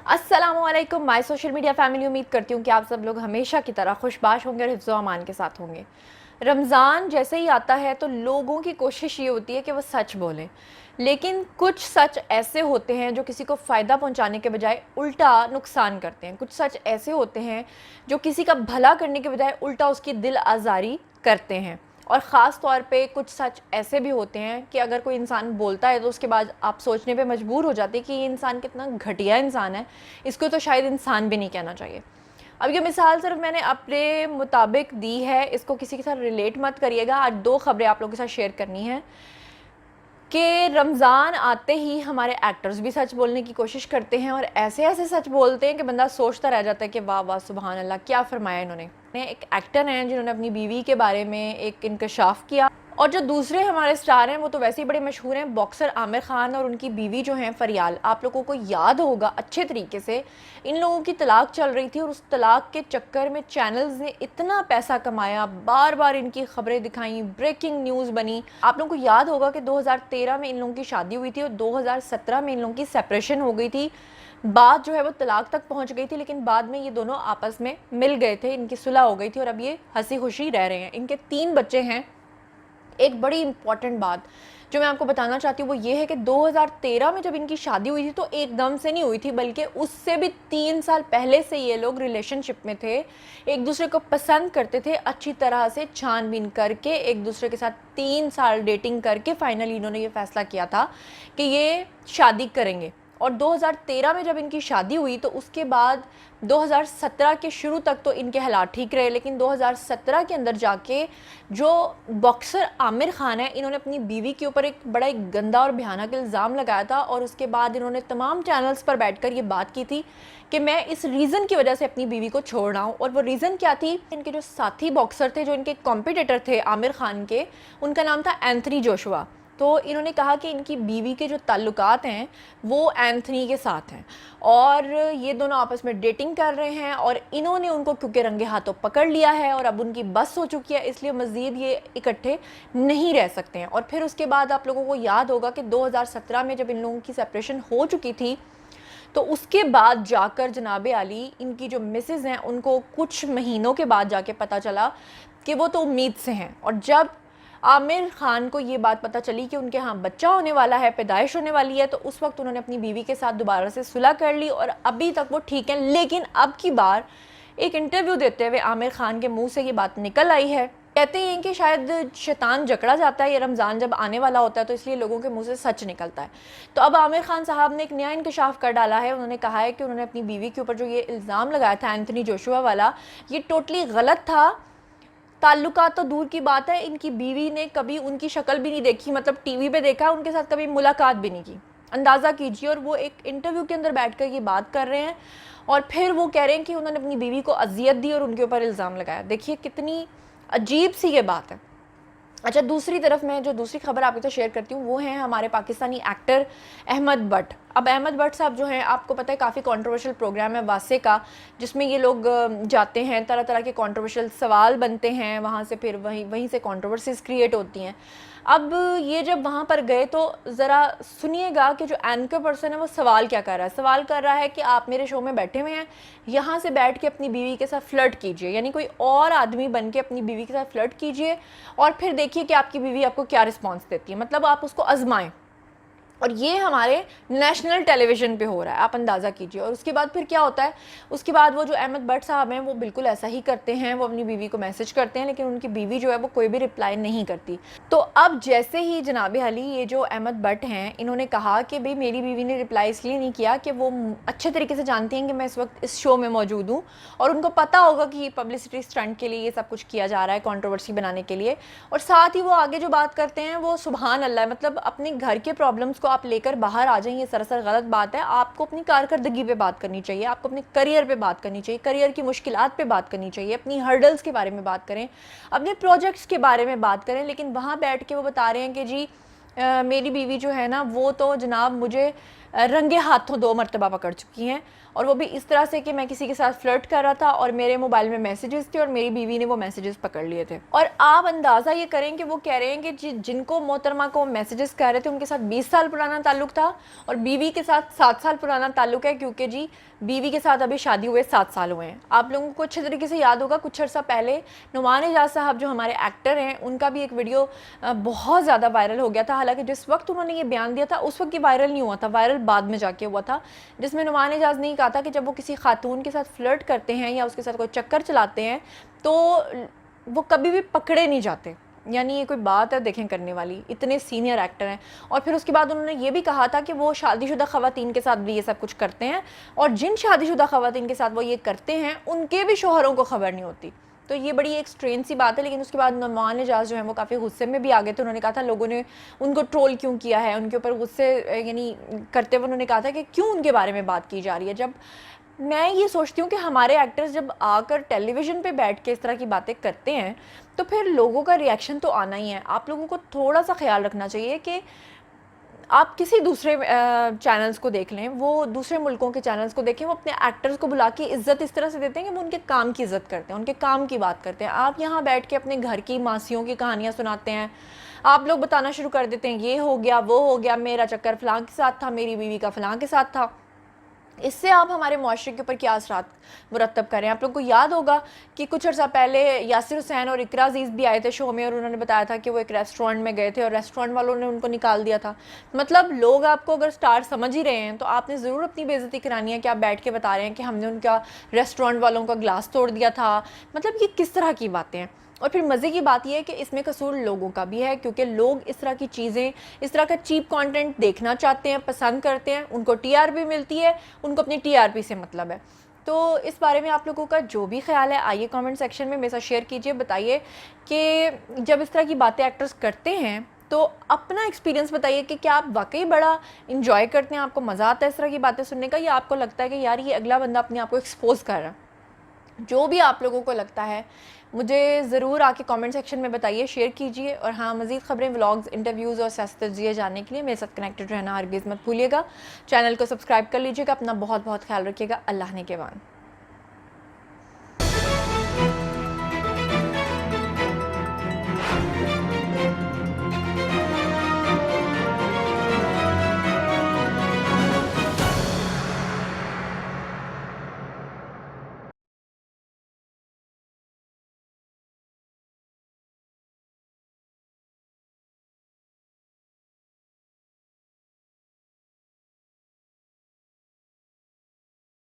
अस्सलामुअलैकुम my social media family. उम्मीद करती हूँ कि आप सब लोग हमेशा की तरह खुशबाश होंगे और हिफ्ज़ व अमान के साथ होंगे। रमज़ान जैसे ही आता है तो लोगों की कोशिश ये होती है कि वो सच बोलें, लेकिन कुछ सच ऐसे होते हैं जो किसी को फ़ायदा पहुंचाने के बजाय उल्टा नुकसान करते हैं। कुछ सच ऐसे होते हैं जो किसी का भला करने के बजाय उल्टा उसकी दिल आज़ारी करते हैं। और ख़ास तौर पे कुछ सच ऐसे भी होते हैं कि अगर कोई इंसान बोलता है तो उसके बाद आप सोचने पे मजबूर हो जाते हैं कि ये इंसान कितना घटिया इंसान है, इसको तो शायद इंसान भी नहीं कहना चाहिए। अब ये मिसाल सिर्फ मैंने अपने मुताबिक दी है, इसको किसी के साथ रिलेट मत करिएगा। आज दो खबरें आप लोगों के साथ शेयर करनी है कि रमज़ान आते ही हमारे एक्टर्स भी सच बोलने की कोशिश करते हैं और ऐसे ऐसे सच बोलते हैं कि बंदा सोचता रह जाता है कि वाह वाह सुभान अल्लाह, क्या फ़रमाया इन्होंने। एक एक्टर हैं जिन्होंने अपनी बीवी के बारे में एक इंकशाफ किया, और जो दूसरे हमारे स्टार हैं वो तो वैसे ही बड़े मशहूर हैं, बॉक्सर आमिर खान और उनकी बीवी जो हैं फरियाल। आप लोगों को याद होगा अच्छे तरीके से इन लोगों की तलाक चल रही थी और उस तलाक के चक्कर में चैनल्स ने इतना पैसा कमाया, बार बार इनकी खबरें दिखाई, ब्रेकिंग न्यूज़ बनी। आप लोगों को याद होगा कि 2013 में इन लोगों की शादी हुई थी और 2017 में इन लोगों की सेपरेशन हो गई थी। बात जो है वो तलाक तक पहुंच गई थी, लेकिन बाद में ये दोनों आपस में मिल गए थे, इनकी सुलह हो गई थी और अब ये हंसी खुशी रह रहे हैं। इनके 3 बच्चे हैं। एक बड़ी इंपॉर्टेंट बात जो मैं आपको बताना चाहती हूँ वो ये है कि 2013 में जब इनकी शादी हुई थी तो एकदम से नहीं हुई थी, बल्कि उससे भी 3 साल पहले से ये लोग रिलेशनशिप में थे, एक दूसरे को पसंद करते थे, अच्छी तरह से छानबीन करके एक दूसरे के साथ 3 साल डेटिंग करके फाइनली इन्होंने ये फैसला किया था कि ये शादी करेंगे। और 2013 में जब इनकी शादी हुई तो उसके बाद 2017 के शुरू तक तो इनके हालात ठीक रहे, लेकिन 2017 के अंदर जाके जो बॉक्सर आमिर खान है, इन्होंने अपनी बीवी के ऊपर एक बड़ा एक गंदा और भयानक इल्ज़ाम लगाया था और उसके बाद इन्होंने तमाम चैनल्स पर बैठकर ये बात की थी कि मैं इस रीज़न की वजह से अपनी बीवी को छोड़ रहा हूँ। और वो रीज़न क्या थी? इनके जो साथी बॉक्सर थे, जो इनके कॉम्पिटिटर थे आमिर खान के, उनका नाम था एंथनी जोशुआ। तो इन्होंने कहा कि इनकी बीवी के जो ताल्लुकात हैं वो एंथनी के साथ हैं और ये दोनों आपस में डेटिंग कर रहे हैं और इन्होंने उनको क्योंकि रंगे हाथों पकड़ लिया है और अब उनकी बस हो चुकी है, इसलिए मज़ीद ये इकट्ठे नहीं रह सकते हैं। और फिर उसके बाद आप लोगों को याद होगा कि 2017 में जब इन लोगों की सेपरेशन हो चुकी थी तो उसके बाद जाकर जनाब आली, इनकी जो मिसेज़ हैं, उनको कुछ महीनों के बाद जाके पता चला कि वो तो उम्मीद से हैं। और जब आमिर खान को ये बात पता चली कि उनके यहाँ बच्चा होने वाला है, पैदाइश होने वाली है, तो उस वक्त उन्होंने अपनी बीवी के साथ दोबारा से सुलह कर ली और अभी तक वो ठीक है। लेकिन अब की बार एक इंटरव्यू देते हुए आमिर खान के मुंह से ये बात निकल आई है, कहते हैं कि शायद शैतान जकड़ा जाता है, ये रमज़ान जब आने वाला होता है तो इसलिए लोगों के मुंह से सच निकलता है। तो अब आमिर खान साहब ने एक नया इंकशाफ कर डाला है। उन्होंने कहा है कि उन्होंने अपनी बीवी के ऊपर जो ये इल्ज़ाम लगाया था एंथनी जोशुआ वाला, ये टोटली गलत था। ताल्लुकात तो दूर की बात है, इनकी बीवी ने कभी उनकी शक्ल भी नहीं देखी, मतलब टीवी पे देखा, उनके साथ कभी मुलाकात भी नहीं की, अंदाज़ा कीजिए। और वो एक इंटरव्यू के अंदर बैठकर ये बात कर रहे हैं और फिर वो कह रहे हैं कि उन्होंने अपनी बीवी को अजियत दी और उनके ऊपर इल्ज़ाम लगाया। देखिए कितनी अजीब सी ये बात है। अच्छा, दूसरी तरफ मैं जो दूसरी खबर आपके साथ शेयर करती हूँ वो है हमारे पाकिस्तानी एक्टर अहमद बट। अब अहमद बट साहब जो हैं, आपको पता है काफ़ी कंट्रोवर्शियल प्रोग्राम है वासे का, जिसमें ये लोग जाते हैं, तरह तरह के कंट्रोवर्शियल सवाल बनते हैं, वहाँ से फिर वहीं से कंट्रोवर्सीज क्रिएट होती हैं। अब ये जब वहाँ पर गए तो ज़रा सुनिएगा कि जो एंकर पर्सन है वो सवाल क्या कर रहा है। सवाल कर रहा है कि आप मेरे शो में बैठे हुए हैं, यहाँ से बैठ के अपनी बीवी के साथ फ्लर्ट कीजिए, यानी कोई और आदमी बन के अपनी बीवी के साथ फ्लर्ट कीजिए और फिर देखिए कि आपकी बीवी आपको क्या रिस्पॉन्स देती है, मतलब आप उसको आजमाएं। और ये हमारे नेशनल टेलीविज़न पे हो रहा है, आप अंदाज़ा कीजिए। और उसके बाद फिर क्या होता है, उसके बाद वो जो अहमद भट्ट साहब हैं वो बिल्कुल ऐसा ही करते हैं, वो अपनी बीवी को मैसेज करते हैं, लेकिन उनकी बीवी जो है वो कोई भी रिप्लाई नहीं करती। तो अब जैसे ही जनाब अली, ये जो अहमद भट्ट हैं, इन्होंने कहा कि भाई मेरी बीवी ने रिप्लाई इसलिए नहीं किया कि वो अच्छे तरीके से जानती हैं कि मैं इस वक्त इस शो में मौजूद हूँ और उनको पता होगा कि पब्लिसिटी स्टंट के लिए ये सब कुछ किया जा रहा है, कंट्रोवर्सी बनाने के लिए। और साथ ही वो आगे जो बात करते हैं वो सुभान अल्लाह, मतलब अपने घर के प्रॉब्लम्स को आप लेकर बाहर आ जाएं, ये सरासर गलत बात है। आपको अपनी कारकर्दगी पे बात करनी चाहिए, आपको अपने करियर पे बात करनी चाहिए, करियर की मुश्किलात पे बात करनी चाहिए, अपनी हर्डल्स के बारे में बात करें, अपने प्रोजेक्ट्स के बारे में बात करें। लेकिन वहाँ बैठ के वो बता रहे हैं कि जी मेरी बीवी जो है ना वो तो जनाब मुझे रंगे हाथों 2 मरतबा पकड़ चुकी हैं, और वो भी इस तरह से कि मैं किसी के साथ फ्लर्ट कर रहा था और मेरे मोबाइल में मैसेजेस थे और मेरी बीवी ने वो मैसेजेस पकड़ लिए थे। और आप अंदाज़ा ये करें कि वो कह रहे हैं कि जिनको मोहतरमा को मैसेजेस कर रहे थे उनके साथ 20 साल पुराना ताल्लुक़ था और बीवी के साथ 7 साल पुराना ताल्लुक़ है, क्योंकि जी बीवी के साथ अभी शादी हुए 7 साल हुए हैं। आप लोगों को अच्छे तरीके से याद होगा, कुछ अर्सा पहले नुमान एजाज साहब जो हमारे एक्टर हैं, उनका भी एक वीडियो बहुत ज़्यादा वायरल हो गया था। हालांकि जिस वक्त उन्होंने ये बयान दिया था उस वक्त ये वायरल नहीं हुआ था, वायरल बाद में जाके हुआ था, जिसमें नुमान एजाज ने कहा था कि जब वो किसी खातून के साथ फ्लर्ट करते हैं या उसके साथ कोई चक्कर चलाते हैं तो वो कभी भी पकड़े नहीं जाते। यानी ये कोई बात है देखें करने वाली, इतने सीनियर एक्टर हैं। और फिर उसके बाद उन्होंने ये भी कहा था कि वो शादीशुदा ख़वातीन के साथ भी ये सब कुछ करते हैं, और जिन शादीशुदा ख़वातीन के साथ वो ये करते हैं उनके भी शोहरों को ख़बर नहीं होती। तो ये बड़ी एक स्ट्रेंज सी बात है। लेकिन उसके बाद नुमान एजाज जो है वो काफ़ी गुस्से में भी आ गए थे। उन्होंने कहा था लोगों ने उनको ट्रोल क्यों किया है, उनके ऊपर गुस्से यानी करते हुए उन्होंने कहा था कि क्यों उनके बारे में बात की जा रही है। जब मैं ये सोचती हूँ कि हमारे एक्टर्स जब आकर टेलीविज़न पे बैठ के इस तरह की बातें करते हैं तो फिर लोगों का रिएक्शन तो आना ही है। आप लोगों को थोड़ा सा ख्याल रखना चाहिए कि आप किसी दूसरे चैनल्स को देख लें, वो दूसरे मुल्कों के चैनल्स को देखें, वो अपने एक्टर्स को बुला के इज़्ज़त इस तरह से देते हैं कि वो उनके काम की इज़्ज़त करते हैं, उनके काम की बात करते हैं। आप यहाँ बैठ के अपने घर की मासियों की कहानियाँ सुनाते हैं। आप लोग बताना शुरू कर देते हैं ये हो गया वो हो गया, मेरा चक्कर फ़लाँ के साथ था, मेरी बीवी का फ़लाँ के साथ था। इससे आप हमारे मुआशरे के ऊपर क्या असरात मुरतब करें। आप लोगों को याद होगा कि कुछ अर्सा पहले यासिर हुसैन और इकरा अजीज़ भी आए थे शो में, और उन्होंने बताया था कि वो एक रेस्टोरेंट में गए थे और रेस्टोरेंट वालों ने उनको निकाल दिया था। मतलब लोग आपको अगर स्टार समझ ही रहे हैं तो आपने ज़रूर अपनी बेइज्जती करानी है कि आप बैठ के बता रहे हैं कि हमने उनका रेस्टोरेंट वालों का ग्लास तोड़ दिया था। मतलब ये किस तरह की बातें हैं। और फिर मज़े की बात यह है कि इसमें कसूर लोगों का भी है, क्योंकि लोग इस तरह की चीज़ें, इस तरह का चीप कंटेंट देखना चाहते हैं, पसंद करते हैं। उनको टीआरपी मिलती है, उनको अपनी टीआरपी से मतलब है। तो इस बारे में आप लोगों का जो भी ख्याल है आइए कमेंट सेक्शन में मेरे साथ शेयर कीजिए। बताइए कि जब इस तरह की बातें एक्टर्स करते हैं तो अपना एक्सपीरियंस बताइए कि क्या आप वाकई बड़ा इंजॉय करते हैं, आपको मज़ा आता है इस तरह की बातें सुनने का, या आपको लगता है कि यार ये अगला बंदा अपने आप को एक्सपोज कर रहा है। जो भी आप लोगों को लगता है मुझे ज़रूर आके कमेंट सेक्शन में बताइए, शेयर कीजिए। और हाँ, मज़ीद ख़बरें, व्लॉग्स, इंटरव्यूज़ और सियासी तज्ज़िये जानने के लिए मेरे साथ कनेक्टेड रहना हरगिज़ मत भूलिएगा। चैनल को सब्सक्राइब कर लीजिएगा। अपना बहुत बहुत ख्याल रखिएगा। अल्लाह ने के वान।